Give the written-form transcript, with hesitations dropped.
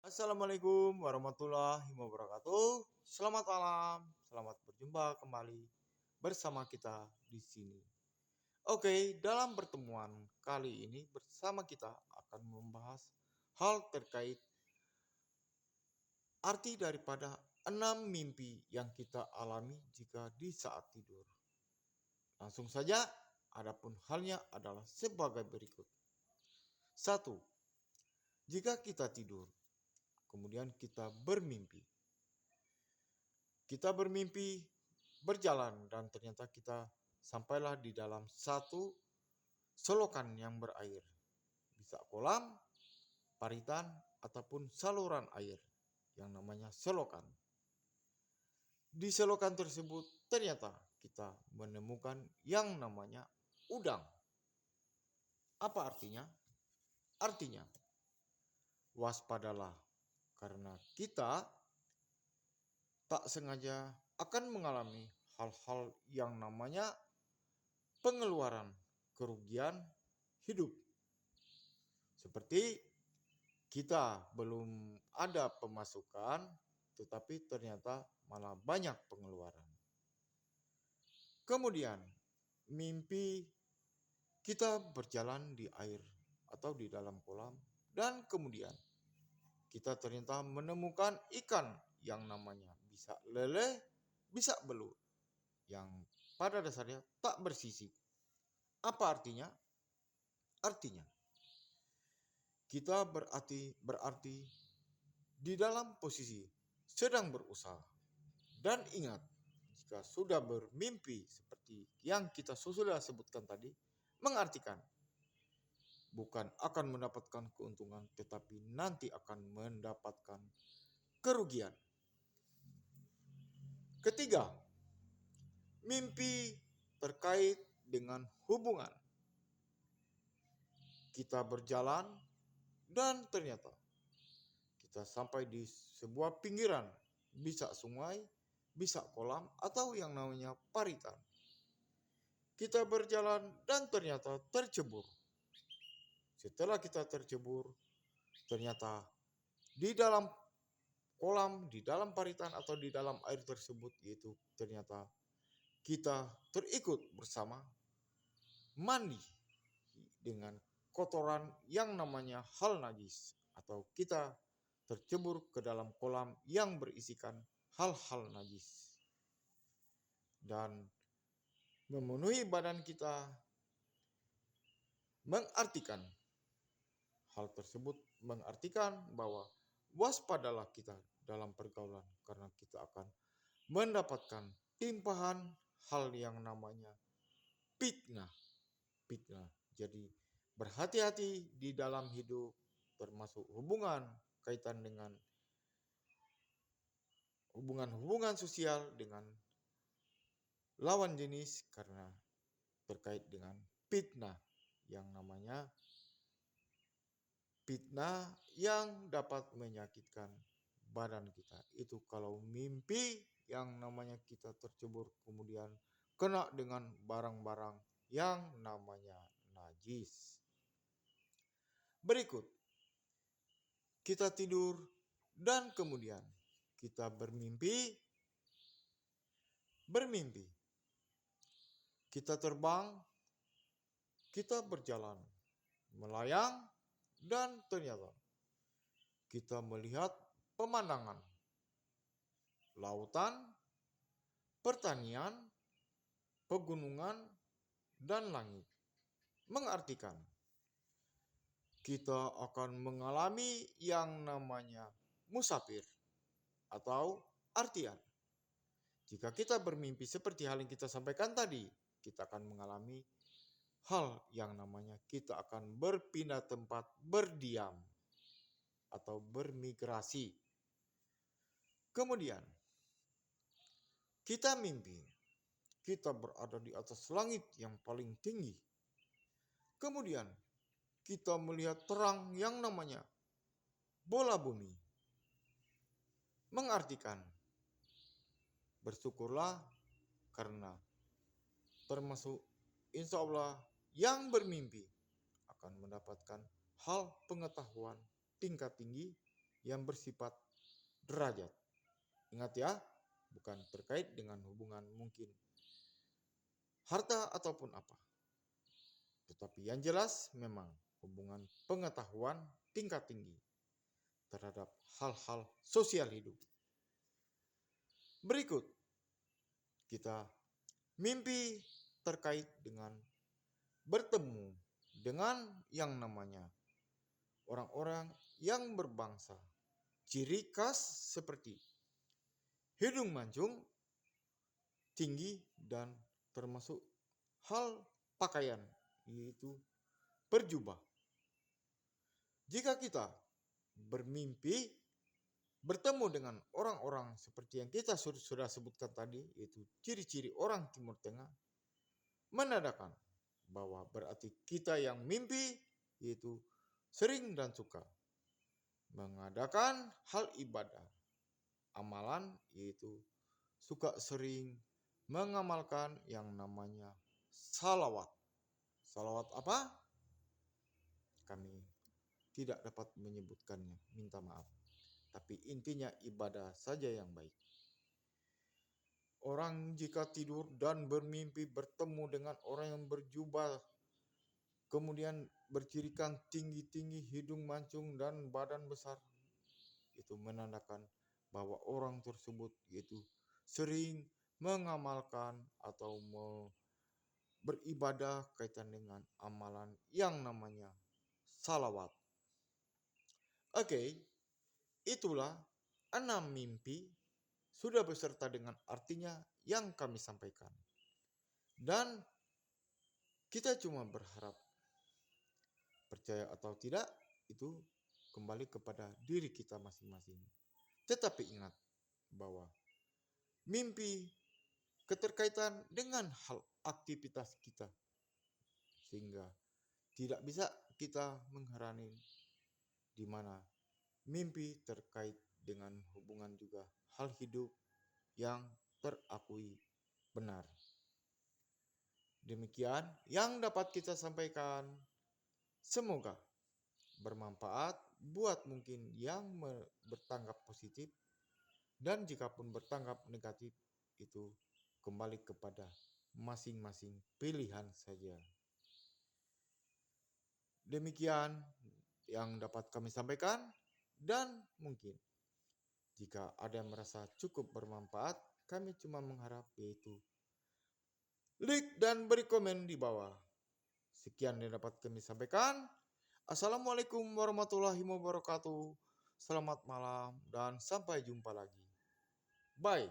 Assalamualaikum warahmatullahi wabarakatuh. Selamat malam, selamat berjumpa kembali bersama kita di sini. Oke, dalam pertemuan kali ini bersama kita akan membahas hal terkait arti daripada 6 mimpi yang kita alami jika di saat tidur. Langsung saja, adapun halnya adalah sebagai berikut. 1. Jika kita tidur, kemudian kita bermimpi. Kita bermimpi berjalan dan ternyata kita sampailah di dalam satu selokan yang berair. Bisa kolam, paritan, ataupun saluran air yang namanya selokan. Di selokan tersebut ternyata kita menemukan yang namanya udang. Apa artinya? Artinya, waspadalah karena kita tak sengaja akan mengalami hal-hal yang namanya pengeluaran kerugian hidup. Seperti kita belum ada pemasukan, tetapi ternyata malah banyak pengeluaran. Kemudian, mimpi kita berjalan di air atau di dalam kolam, dan kemudian kita ternyata menemukan ikan yang namanya bisa lele, bisa belut, yang pada dasarnya tak bersisik. Apa artinya? Artinya, kita berarti di dalam posisi sedang berusaha. Dan ingat, jika sudah bermimpi seperti yang kita sudah sebutkan tadi, mengartikan bukan akan mendapatkan keuntungan, tetapi nanti akan mendapatkan kerugian. Ketiga, mimpi terkait dengan hubungan. Kita berjalan dan ternyata kita sampai di sebuah pinggiran, bisa sungai, bisa kolam, atau yang namanya paritan. Kita berjalan dan ternyata tercebur. Setelah kita tercebur, ternyata di dalam kolam, di dalam paritan, atau di dalam air tersebut, yaitu ternyata kita terikut bersama mandi dengan kotoran yang namanya hal najis, atau kita tercebur ke dalam kolam yang berisikan hal-hal najis dan memenuhi badan kita. Mengartikan hal tersebut mengartikan bahwa waspadalah kita dalam pergaulan, karena kita akan mendapatkan timpahan hal yang namanya fitnah. Fitnah. Jadi berhati-hati di dalam hidup, termasuk hubungan kaitan dengan hubungan sosial dengan lawan jenis, karena terkait dengan fitnah yang namanya fitnah yang dapat menyakitkan badan kita. Itu kalau mimpi yang namanya kita tercebur kemudian kena dengan barang-barang yang namanya najis. Berikut, kita tidur dan kemudian kita bermimpi. Kita terbang, kita berjalan, melayang, dan ternyata kita melihat pemandangan, lautan, pertanian, pegunungan, dan langit. Mengartikan kita akan mengalami yang namanya musafir atau artian. Jika kita bermimpi seperti hal yang kita sampaikan tadi, kita akan mengalami hal yang namanya kita akan berpindah tempat, berdiam, atau bermigrasi. Kemudian, kita mimpi, kita berada di atas langit yang paling tinggi. Kemudian, kita melihat terang yang namanya bola bumi. Mengartikan, bersyukurlah karena termasuk insya Allah yang bermimpi akan mendapatkan hal pengetahuan tingkat tinggi yang bersifat derajat. Ingat ya, bukan terkait dengan hubungan mungkin harta ataupun apa. Tetapi yang jelas memang hubungan pengetahuan tingkat tinggi terhadap hal-hal sosial hidup. Berikut kita mimpi terkait dengan bertemu dengan yang namanya orang-orang yang berbangsa. Ciri khas seperti hidung mancung, tinggi, dan termasuk hal pakaian, yaitu berjubah. Jika kita bermimpi bertemu dengan orang-orang seperti yang kita sudah sebutkan tadi, yaitu ciri-ciri orang Timur Tengah, menandakan bahwa berarti kita yang mimpi, yaitu sering dan suka mengadakan hal ibadah, amalan, yaitu suka sering mengamalkan yang namanya salawat. Salawat apa? Kami tidak dapat menyebutkannya, minta maaf. Tapi intinya ibadah saja yang baik. Orang jika tidur dan bermimpi bertemu dengan orang yang berjubah, kemudian bercirikan tinggi-tinggi, hidung mancung, dan badan besar, itu menandakan bahwa orang tersebut yaitu sering mengamalkan atau beribadah kaitan dengan amalan yang namanya salawat. Oke, itulah 6 mimpi sudah beserta dengan artinya yang kami sampaikan. Dan kita cuma berharap, percaya atau tidak, itu kembali kepada diri kita masing-masing. Tetapi ingat bahwa mimpi keterkaitan dengan hal aktivitas kita, sehingga tidak bisa kita mengherani di mana mimpi terkait dengan hubungan juga hal hidup yang terakui benar. Demikian yang dapat kita sampaikan. Semoga bermanfaat buat mungkin yang bertanggap positif, dan jikapun bertanggap negatif itu kembali kepada masing-masing pilihan saja. Demikian yang dapat kami sampaikan, dan mungkin jika ada yang merasa cukup bermanfaat, kami cuma mengharap yaitu like dan beri komen di bawah. Sekian yang dapat kami sampaikan. Assalamualaikum warahmatullahi wabarakatuh. Selamat malam dan sampai jumpa lagi. Bye.